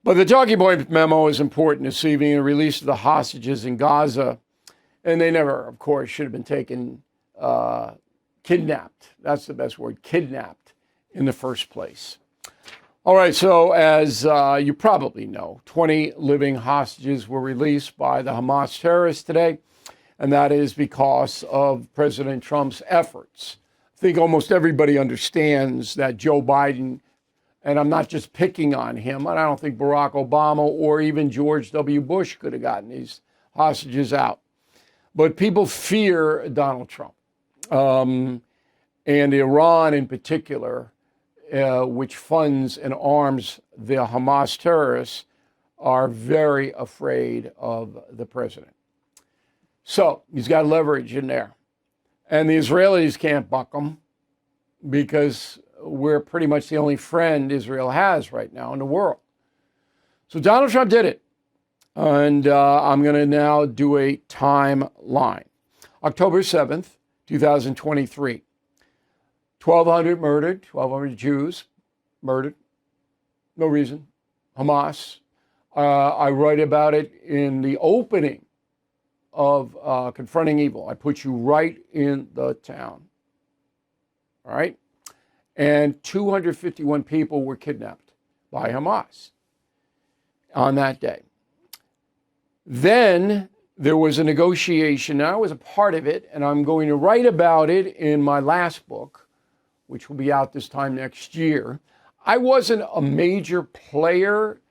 But the talking point memo is important this evening, the release of the hostages in Gaza. And they never, of course, should have been taken, kidnapped. That's the best word, kidnapped in the first place. All right, so as you probably know, 20 living hostages were released by the Hamas terrorists today, and that is because of President Trump's efforts. I think almost everybody understands that Joe Biden, and I'm not just picking on him, and I don't think Barack Obama or even George W. Bush could have gotten these hostages out. But people fear Donald Trump, and Iran in particular, which funds and arms the Hamas terrorists, are very afraid of the president. So he's got leverage in there. And the Israelis can't buck him because we're pretty much the only friend Israel has right now in the world. So Donald Trump did it. And I'm going to now do a timeline. October 7th, 2023. 1,200 murdered, 1,200 Jews murdered. No reason. Hamas. I write about it in the opening of Confronting Evil. I put you right in the town. All right? And 251 people were kidnapped by Hamas on that day. Then there was a negotiation. I was a part of it, and I'm going to write about it in my last book, which will be out this time next year. I wasn't a major player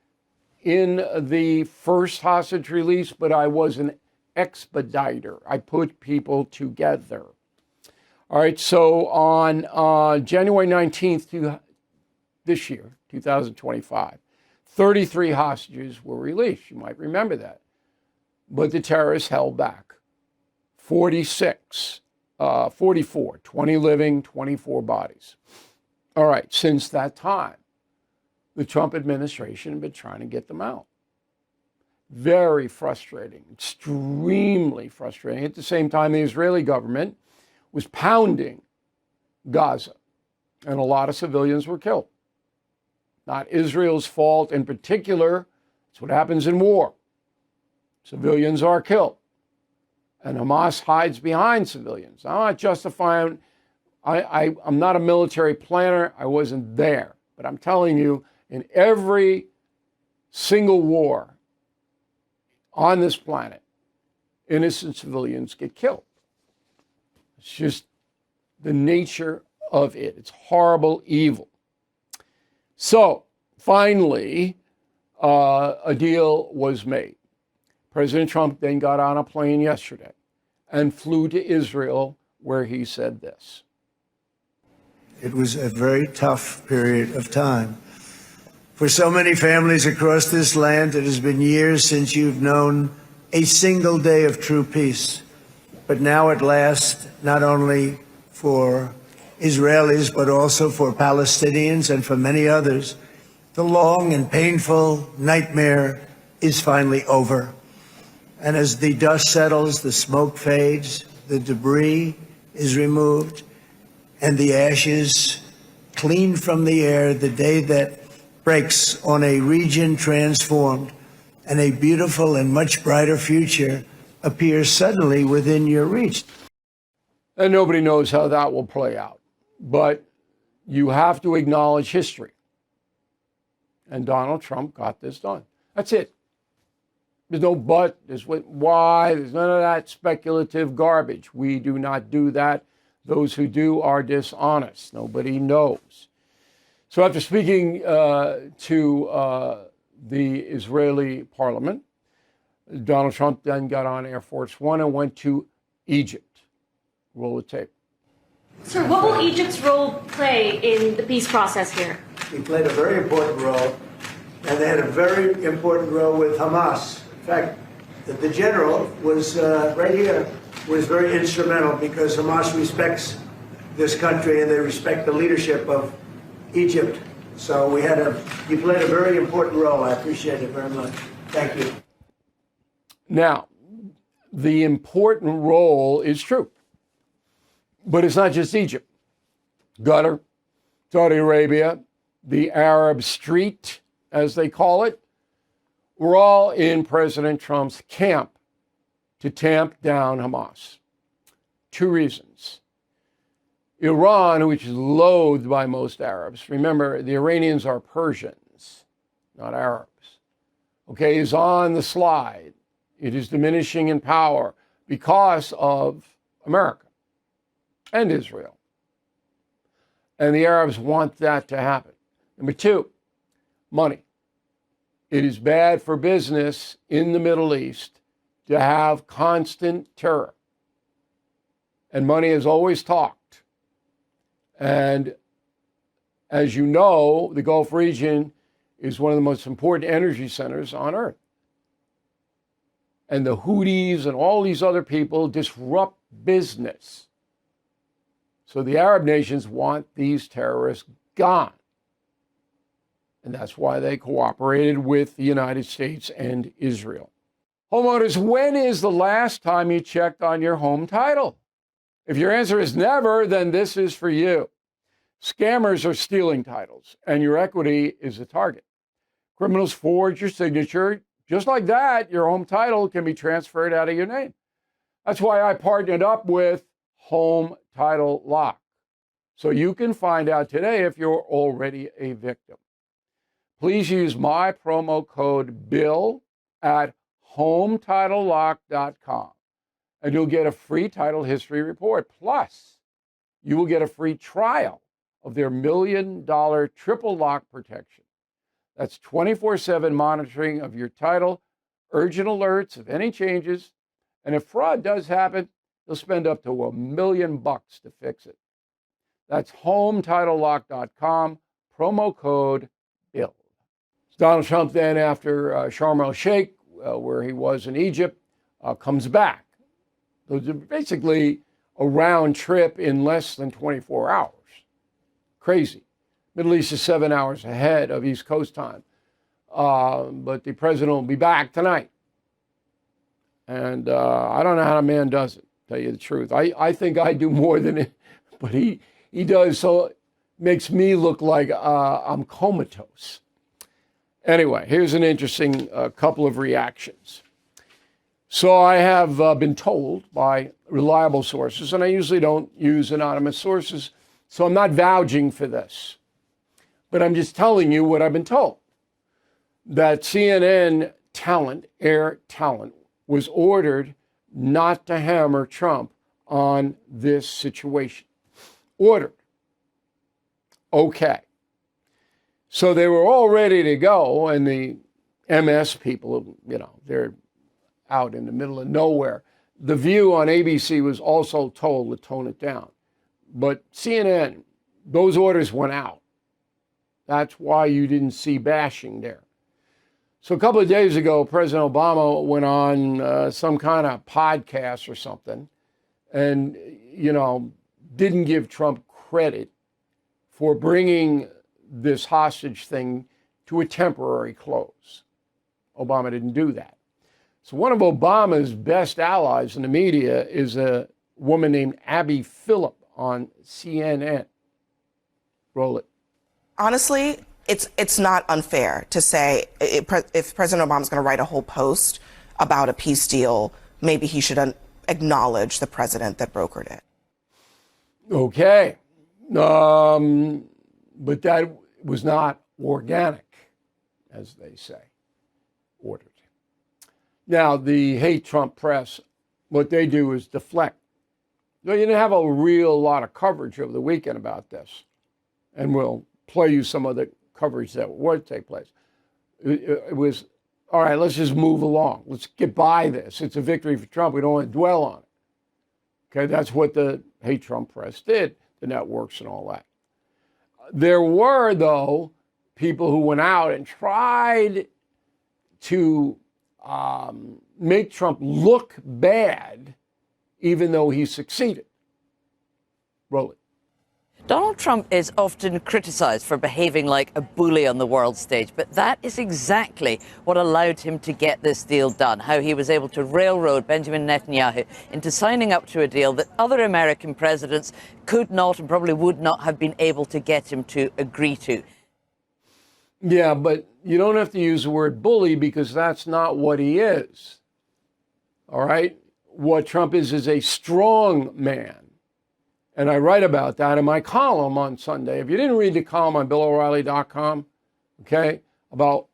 in the first hostage release, but I was an expediter. I put people together. All right, so on January 19th this year, 2025, 33 hostages were released. You might remember that. But the terrorists held back. 44, 20 living, 24 bodies. All right, since that time, the Trump administration had been trying to get them out. Very frustrating, extremely frustrating. At the same time, the Israeli government was pounding Gaza, and a lot of civilians were killed. Not Israel's fault in particular. It's what happens in war. Civilians are killed, and Hamas hides behind civilians. I'm not justifying, I'm not a military planner. I wasn't there. But I'm telling you, in every single war on this planet, innocent civilians get killed. It's just the nature of it. It's horrible evil. So finally, a deal was made. President Trump then got on a plane yesterday and flew to Israel, where he said this. It was a very tough period of time. For so many families across this land, it has been years since you've known a single day of true peace. But now at last, not only for Israelis, but also for Palestinians and for many others, the long and painful nightmare is finally over. And as the dust settles, the smoke fades, the debris is removed, and the ashes cleaned from the air, the day that breaks on a region transformed, and a beautiful and much brighter future appears suddenly within your reach. And nobody knows how that will play out. But you have to acknowledge history. And Donald Trump got this done. That's it. There's no but, there's why, there's none of that speculative garbage. We do not do that. Those who do are dishonest. Nobody knows. So after speaking to the Israeli parliament, Donald Trump then got on Air Force One and went to Egypt. Roll the tape. Sir, what will Egypt's role play in the peace process here? He played a very important role, and they had a very important role with Hamas. In fact, the general was right here, was very instrumental because Hamas respects this country and they respect the leadership of Egypt. So he played a very important role. I appreciate it very much. Thank you. Now, the important role is true, but it's not just Egypt. Qatar, Saudi Arabia, the Arab Street, as they call it, we're all in President Trump's camp to tamp down Hamas. Two reasons. Iran, which is loathed by most Arabs, remember the Iranians are Persians, not Arabs, okay, is on the slide. It is diminishing in power because of America and Israel. And the Arabs want that to happen. Number two, money. It is bad for business in the Middle East to have constant terror. And money has always talked. And as you know, the Gulf region is one of the most important energy centers on earth. And the Houthis and all these other people disrupt business. So the Arab nations want these terrorists gone. And that's why they cooperated with the United States and Israel. Homeowners, when is the last time you checked on your home title? If your answer is never, then this is for you. Scammers are stealing titles, and your equity is a target. Criminals forge your signature. Just like that, your home title can be transferred out of your name. That's why I partnered up with Home Title Lock, so you can find out today if you're already a victim. Please use my promo code BILL at HometitleLock.com, and you'll get a free title history report. Plus, you will get a free trial of their $1 million triple lock protection. That's 24/7 monitoring of your title, urgent alerts of any changes, and if fraud does happen, they'll spend up to $1 million to fix it. That's HometitleLock.com, promo code BILL. Donald Trump then, after Sharm el-Sheikh, where he was in Egypt, comes back. Those are basically a round trip in less than 24 hours. Crazy. Middle East is 7 hours ahead of East Coast time. But the president will be back tonight. And I don't know how a man does it, tell you the truth. I think I do more than it, but he does, so it makes me look like I'm comatose. Anyway, here's an interesting couple of reactions. So I have been told by reliable sources, and I usually don't use anonymous sources, so I'm not vouching for this. But I'm just telling you what I've been told, that CNN talent, air talent, was ordered not to hammer Trump on this situation. Ordered. Okay. So they were all ready to go, and the MS people, they're out in the middle of nowhere. The View on ABC was also told to tone it down. But CNN, those orders went out. That's why you didn't see bashing there. So a couple of days ago, President Obama went on some kind of podcast or something and, didn't give Trump credit for bringing this hostage thing to a temporary close. Obama didn't do that. So one of Obama's best allies in the media is a woman named Abby Phillip on CNN. Roll it. Honestly, it's not unfair to say if President Obama's going to write a whole post about a peace deal, maybe he should acknowledge the president that brokered it. Okay. But that was not organic, as they say, ordered. Now, the hate Trump press, what they do is deflect. You didn't have a real lot of coverage over the weekend about this. And we'll play you some of the coverage that would take place. It was, all right, let's just move along. Let's get by this. It's a victory for Trump. We don't want to dwell on it. Okay, that's what the hate Trump press did, the networks and all that. There were, though, people who went out and tried to make Trump look bad, even though he succeeded. Roll it. Donald Trump is often criticized for behaving like a bully on the world stage, but that is exactly what allowed him to get this deal done, how he was able to railroad Benjamin Netanyahu into signing up to a deal that other American presidents could not and probably would not have been able to get him to agree to. Yeah, but you don't have to use the word bully because that's not what he is. All right? What Trump is a strong man. And I write about that in my column on Sunday. If you didn't read the column on BillO'Reilly.com, okay, about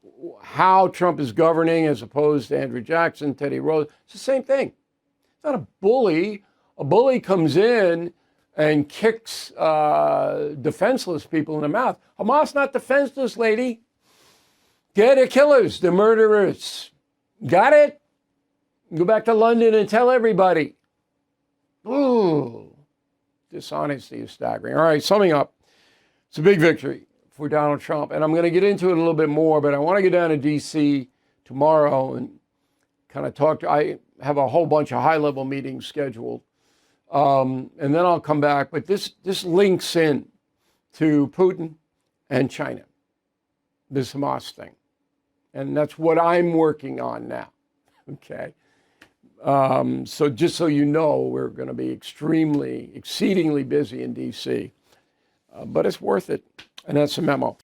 how Trump is governing as opposed to Andrew Jackson, Teddy Roosevelt, it's the same thing. It's not a bully. A bully comes in and kicks defenseless people in the mouth. Hamas not defenseless, lady. They're the killers, the murderers. Got it? Go back to London and tell everybody. Ooh, dishonesty is staggering. All right, summing up, it's a big victory for Donald Trump. And I'm going to get into it a little bit more, but I want to get down to D.C. tomorrow and kind of talk to, I have a whole bunch of high-level meetings scheduled. And then I'll come back. But this links in to Putin and China, this Hamas thing. And that's what I'm working on now. Okay. So just so you know, we're going to be exceedingly busy in D.C. But it's worth it. And that's a memo.